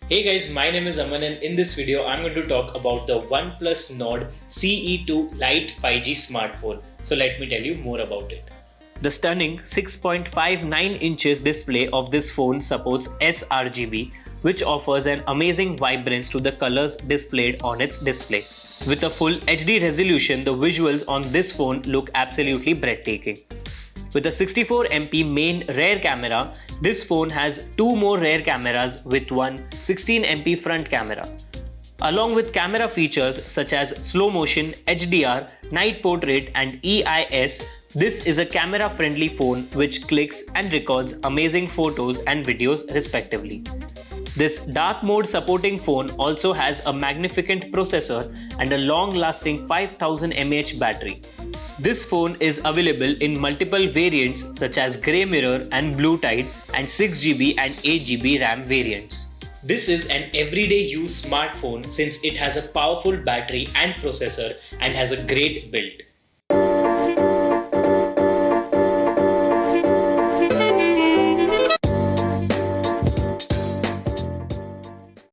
Hey guys, my name is Aman and in this video I'm going to talk about the OnePlus Nord Ce2 Lite 5G smartphone. So let me tell you more about it. The stunning 6.59 inches display of this phone supports sRGB, which offers an amazing vibrance to the colors displayed on its display. With a full HD resolution, the visuals on this phone look absolutely breathtaking. With a 64MP main rear camera, this phone has two more rear cameras with one 16MP front camera. Along with camera features such as slow motion, HDR, night portrait and EIS, this is a camera-friendly phone which clicks and records amazing photos and videos respectively. This dark mode supporting phone also has a magnificent processor and a long-lasting 5000 mAh battery. This phone is available in multiple variants such as Grey Mirror and Blue Tide and 6GB and 8GB RAM variants. This is an everyday use smartphone since it has a powerful battery and processor and has a great build.